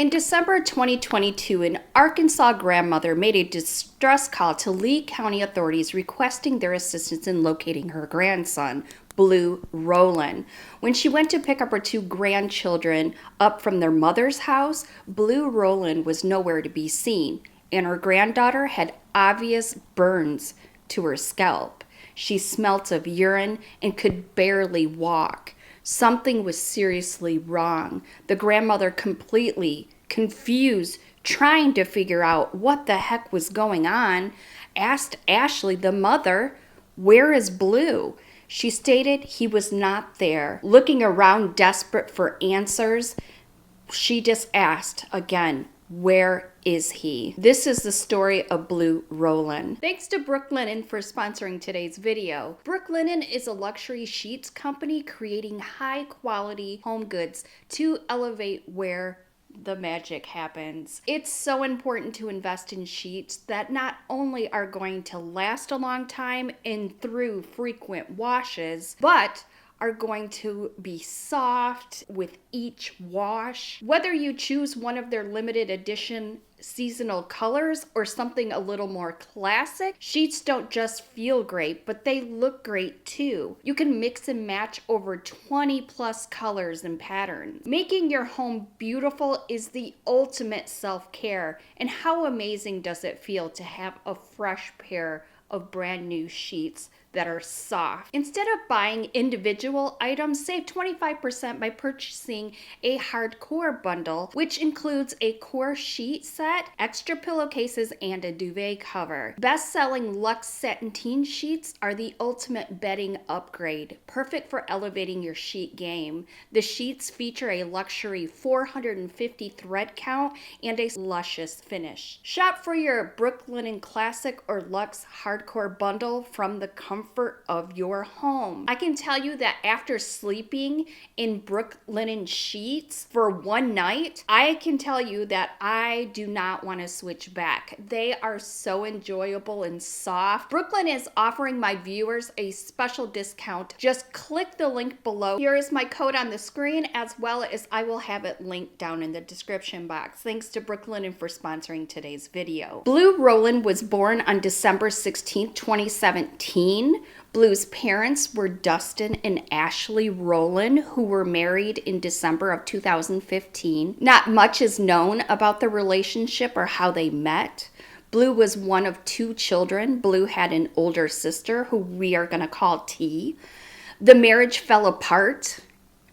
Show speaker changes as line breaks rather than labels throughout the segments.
In December 2022, an Arkansas grandmother made a distress call to Lee County authorities requesting their assistance in locating her grandson, Blu Rolland. When she went to pick up her two grandchildren up from their mother's house, Blu Rolland was nowhere to be seen, and her granddaughter had obvious burns to her scalp. She smelt of urine and could barely walk. Something was seriously wrong. The grandmother, completely confused, trying to figure out what the heck was going on, asked Ashley, the mother, "Where is Blu?" She stated he was not there. Looking around, desperate for answers, she just asked again, "Where is he?" This is the story of Blu Rolland. Thanks to Blu Rolland for sponsoring today's video. Blu Rolland is a luxury sheets company creating high quality home goods to elevate where the magic happens. It's so important to invest in sheets that not only are going to last a long time and through frequent washes, but are going to be soft with each wash. Whether you choose one of their limited edition seasonal colors or something a little more classic, sheets don't just feel great, but they look great too. You can mix and match over 20 plus colors and patterns. Making your home beautiful is the ultimate self-care, and how amazing does it feel to have a fresh pair of brand new sheets that are soft. Instead of buying individual items, save 25% by purchasing a hardcore bundle, which includes a core sheet set, extra pillowcases, and a duvet cover. Best-selling Luxe Satin sheets are the ultimate bedding upgrade, perfect for elevating your sheet game. The sheets feature a luxury 450 thread count and a luscious finish. Shop for your Blu Rolland Classic or Luxe Hardcore bundle from the comfort of your home. I can tell you that after sleeping in Blu Rolland sheets for one night, I can tell you that I do not want to switch back. They are so enjoyable and soft. Blu Rolland is offering my viewers a special discount. Just click the link below. Here is my code on the screen, as well as I will have it linked down in the description box. Thanks to Blu Rolland for sponsoring today's video. Blu Rolland was born on December 16, 2017. Blu's parents were Dustin and Ashley Rolland, who were married in December of 2015. Not much is known about the relationship or how they met. Blu was one of two children. Blu had an older sister who we are going to call T. The marriage fell apart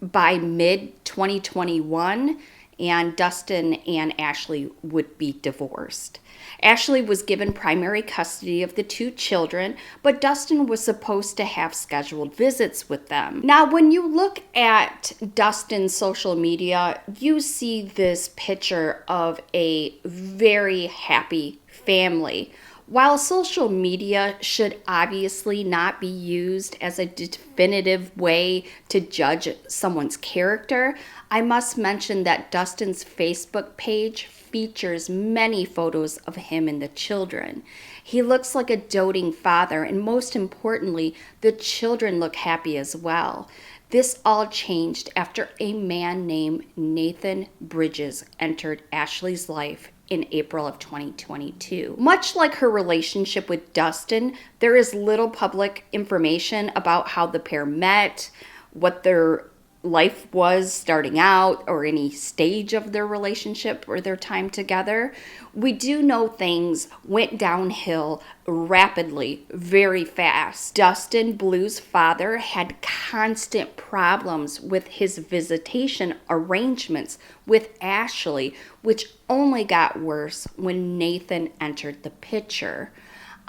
by mid-2021, and Dustin and Ashley would be divorced. Ashley was given primary custody of the two children, but Dustin was supposed to have scheduled visits with them. Now, when you look at Dustin's social media, you see this picture of a very happy family. While social media should obviously not be used as a definitive way to judge someone's character, I must mention that Dustin's Facebook page features many photos of him and the children. He looks like a doting father, and most importantly, the children look happy as well. This all changed after a man named Nathan Bridges entered Ashley's life in April of 2022. Much like her relationship with Dustin, there is little public information about how the pair met, what their life was starting out, or any stage of their relationship or their time together. We do know things went downhill rapidly, very fast. Dustin, Blu's father, had constant problems with his visitation arrangements with Ashley, which only got worse when Nathan entered the picture.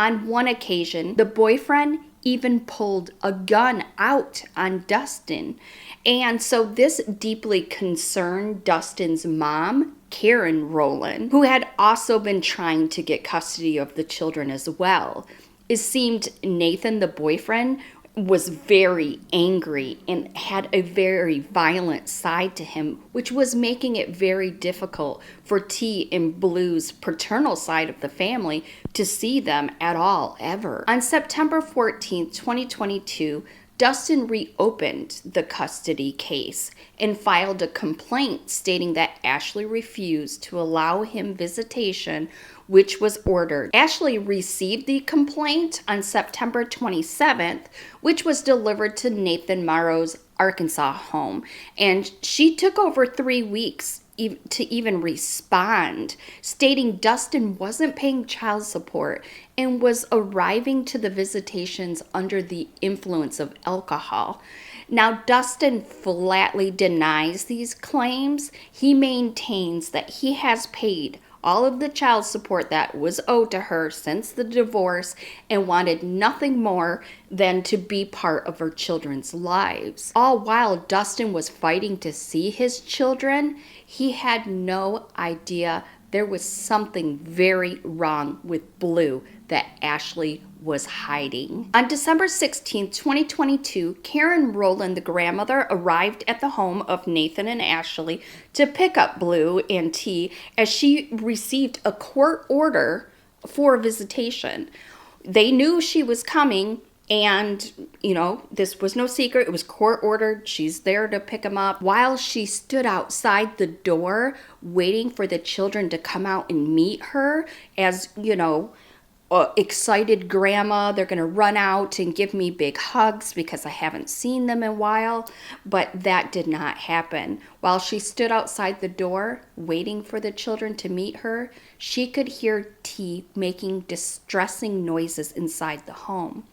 On one occasion, the boyfriend even pulled a gun out on Dustin. And so this deeply concerned Dustin's mom, Karen Rolland, who had also been trying to get custody of the children as well. It seemed Nathan, the boyfriend, was very angry and had a very violent side to him, which was making it very difficult for T and Blu's paternal side of the family to see them at all, ever. On September 14th, 2022, Dustin reopened the custody case and filed a complaint stating that Ashley refused to allow him visitation, which was ordered. Ashley received the complaint on September 27th, which was delivered to Nathan Morrow's Arkansas home, and she took over 3 weeks to even respond, stating Dustin wasn't paying child support and was arriving to the visitations under the influence of alcohol. Now, Dustin flatly denies these claims. He maintains that he has paid all of the child support that was owed to her since the divorce and wanted nothing more than to be part of her children's lives. All while Dustin was fighting to see his children, he had no idea there was something very wrong with Blu that Ashley was hiding. On December 16, 2022, Karen Rolland, the grandmother, arrived at the home of Nathan and Ashley to pick up Blu and T as she received a court order for visitation. They knew she was coming, and, this was no secret. It was court ordered. She's there to pick him up. While she stood outside the door waiting for the children to come out and meet her, as, excited grandma, they're going to run out and give me big hugs because I haven't seen them in a while. But that did not happen. While she stood outside the door waiting for the children to meet her, she could hear T making distressing noises inside the home.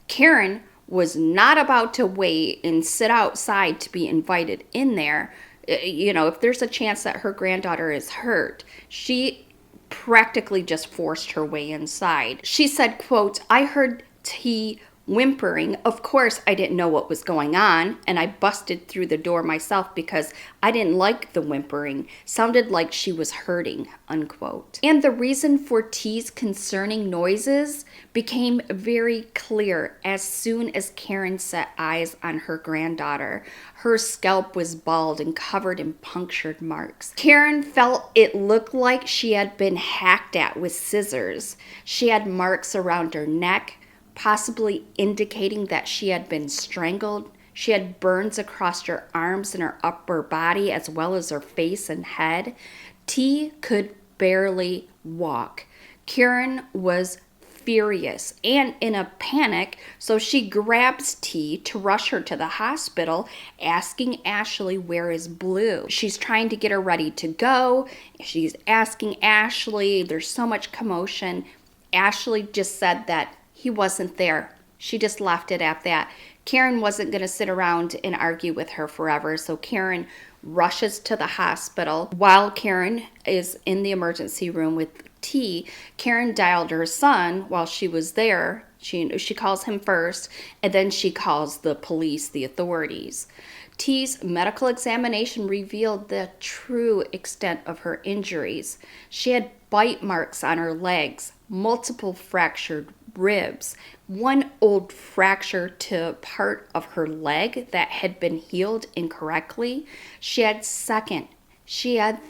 Karen was not about to wait and sit outside to be invited in there. If there's a chance that her granddaughter is hurt, she practically just forced her way inside. She said, quote, "I heard T whimpering. Of course, I didn't know what was going on, and I busted through the door myself because I didn't like the whimpering. Sounded like she was hurting," unquote. And the reason for T's concerning noises became very clear as soon as Karen set eyes on her granddaughter. Her scalp was bald and covered in punctured marks. Karen felt it looked like she had been hacked at with scissors. She had marks around her neck, possibly indicating that she had been strangled. She had burns across her arms and her upper body, as well as her face and head. T could barely walk. Karen was furious and in a panic, so she grabs T to rush her to the hospital, asking Ashley, "Where is Blu?" She's trying to get her ready to go. She's asking Ashley. There's so much commotion. Ashley just said that he wasn't there. She just left it at that. Karen wasn't going to sit around and argue with her forever, so Karen rushes to the hospital. While Karen is in the emergency room with T, Karen dialed her son while she was there. She calls him first, and then she calls the police, the authorities. T's medical examination revealed the true extent of her injuries. She had bite marks on her legs, multiple fractured ribs, one old fracture to part of her leg that had been healed incorrectly. She had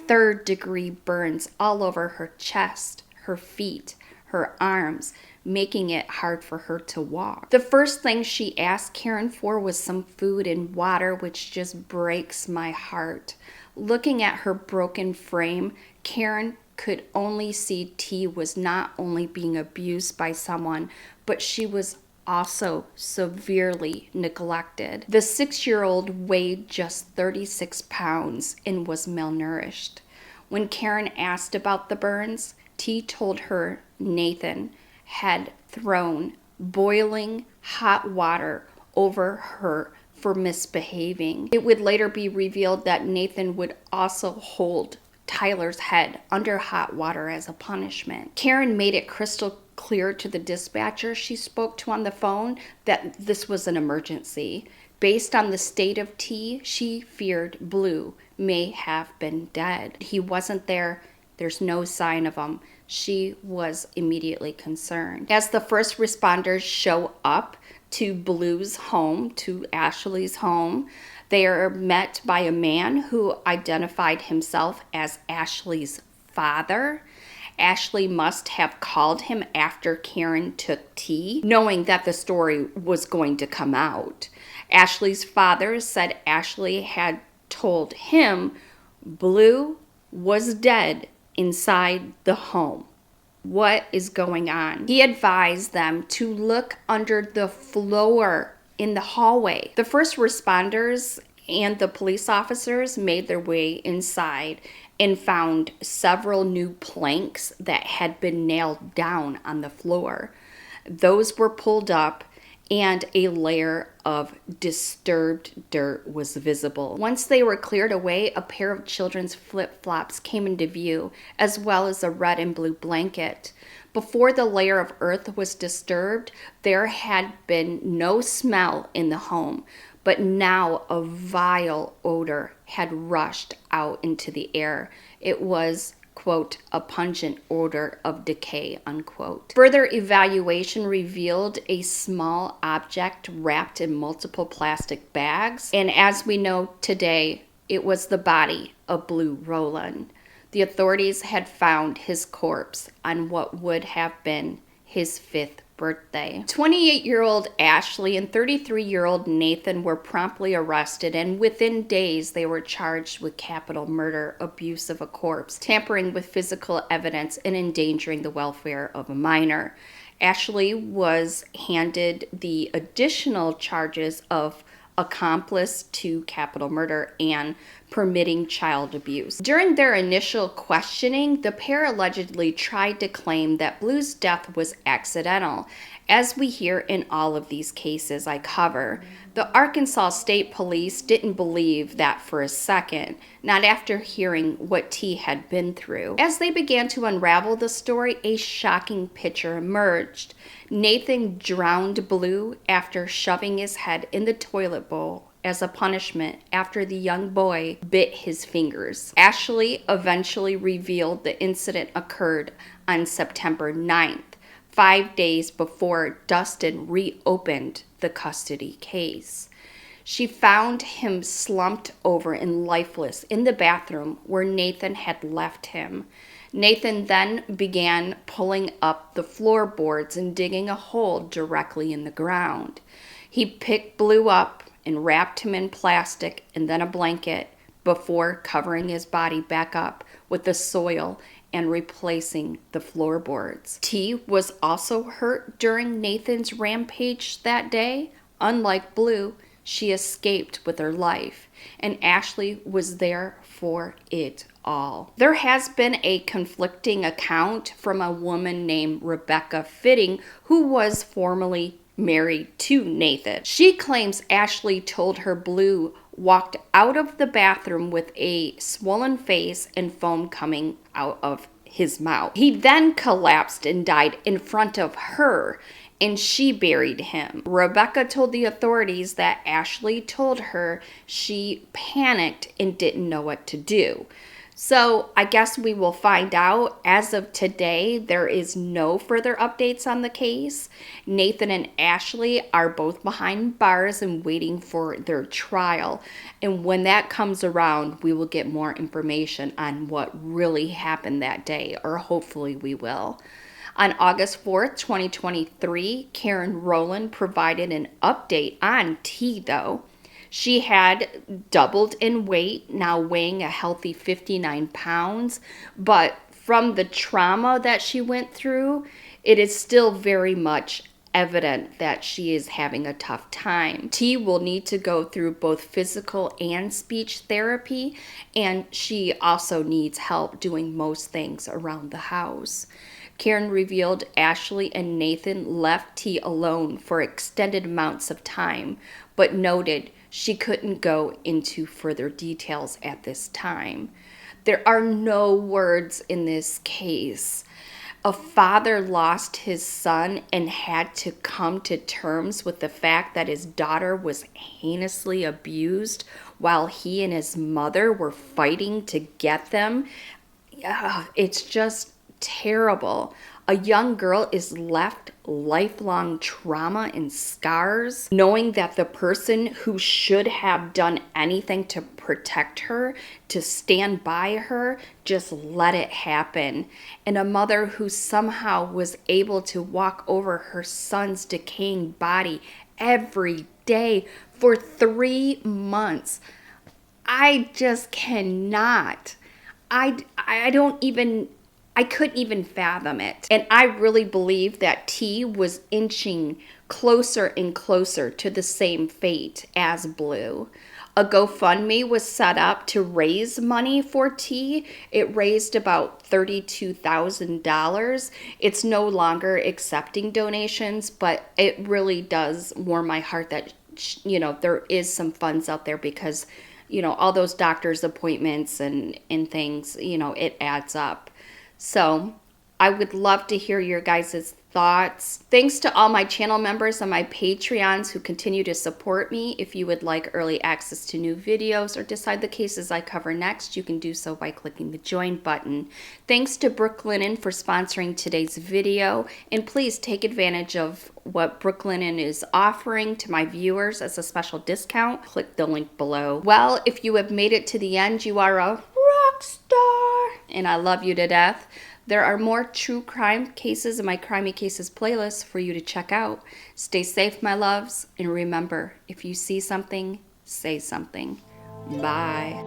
third-degree burns all over her chest, her feet, her arms, making it hard for her to walk. The first thing she asked Karen for was some food and water, which just breaks my heart. Looking at her broken frame, Karen could only see T was not only being abused by someone, but she was also severely neglected. The 6-year-old weighed just 36 pounds and was malnourished. When Karen asked about the burns, T told her Nathan had thrown boiling hot water over her for misbehaving. It would later be revealed that Nathan would also hold Tyler's head under hot water as a punishment. Karen made it crystal clear to the dispatcher she spoke to on the phone that this was an emergency. Based on the state of T, she feared Blu may have been dead. He wasn't there. There's no sign of him. She was immediately concerned. As the first responders show up to Blu's home, to Ashley's home, they are met by a man who identified himself as Ashley's father. Ashley must have called him after Karen took tea, knowing that the story was going to come out. Ashley's father said Ashley had told him Blu was dead inside the home. What is going on? He advised them to look under the floor in the hallway. The first responders and the police officers made their way inside and found several new planks that had been nailed down on the floor. Those were pulled up and a layer of disturbed dirt was visible. Once they were cleared away, a pair of children's flip-flops came into view, as well as a red and blue blanket. Before the layer of earth was disturbed, there had been no smell in the home, but now a vile odor had rushed out into the air. It was, quote, a pungent odor of decay, unquote. Further evaluation revealed a small object wrapped in multiple plastic bags, and as we know today, it was the body of Blu Rolland. The authorities had found his corpse on what would have been his 5th birthday. 28-year-old Ashley and 33-year-old Nathan were promptly arrested, and within days they were charged with capital murder, abuse of a corpse, tampering with physical evidence, and endangering the welfare of a minor. Ashley was handed the additional charges of accomplice to capital murder and permitting child abuse. During their initial questioning, the pair allegedly tried to claim that Blu's death was accidental, as we hear in all of these cases I cover. The Arkansas State Police didn't believe that for a second, not after hearing what T had been through. As they began to unravel the story, a shocking picture emerged. Nathan drowned Blu after shoving his head in the toilet bowl as a punishment after the young boy bit his fingers. Ashley eventually revealed the incident occurred on September 9th, 5 days before Dustin reopened the custody case. She found him slumped over and lifeless in the bathroom where Nathan had left him. Nathan then began pulling up the floorboards and digging a hole directly in the ground. He picked Blu up and wrapped him in plastic and then a blanket before covering his body back up with the soil and replacing the floorboards. T was also hurt during Nathan's rampage that day. Unlike Blu, she escaped with her life, and Ashley was there for it all. There has been a conflicting account from a woman named Rebecca Fitting, who was formerly married to Nathan. She claims Ashley told her Blu walked out of the bathroom with a swollen face and foam coming out of his mouth. He then collapsed and died in front of her, and she buried him. Rebecca told the authorities that Ashley told her she panicked and didn't know what to do. So I guess we will find out. As of today, there is no further updates on the case. Nathan and Ashley are both behind bars and waiting for their trial. And when that comes around, we will get more information on what really happened that day, or hopefully we will. On August 4th, 2023, Karen Rolland provided an update on T, though. She had doubled in weight, now weighing a healthy 59 pounds, but from the trauma that she went through, it is still very much evident that she is having a tough time. T will need to go through both physical and speech therapy, and she also needs help doing most things around the house. Karen revealed Ashley and Nathan left T alone for extended amounts of time, but noted she couldn't go into further details at this time. There are no words in this case. A father lost his son and had to come to terms with the fact that his daughter was heinously abused while he and his mother were fighting to get them. It's just terrible. A young girl is left lifelong trauma and scars, knowing that the person who should have done anything to protect her, to stand by her, just let it happen. And a mother who somehow was able to walk over her son's decaying body every day for 3 months. I just cannot. I don't even, I couldn't even fathom it. And I really believe that T was inching closer and closer to the same fate as Blue. A GoFundMe was set up to raise money for T. It raised about $32,000. It's no longer accepting donations, but it really does warm my heart that, there is some funds out there, because all those doctor's appointments and things, it adds up. So I would love to hear your guys' thoughts. Thanks to all my channel members and my Patreons who continue to support me. If you would like early access to new videos or decide the cases I cover next, you can do so by clicking the join button. Thanks to Blu Rolland for sponsoring today's video, and please take advantage of what Blu Rolland is offering to my viewers as a special discount. Click the link below. Well, if you have made it to the end, you are a rock star, and I love you to death. There are more true crime cases in my Crimey Cases playlist for you to check out. Stay safe, my loves, and remember, if you see something, say something. Bye.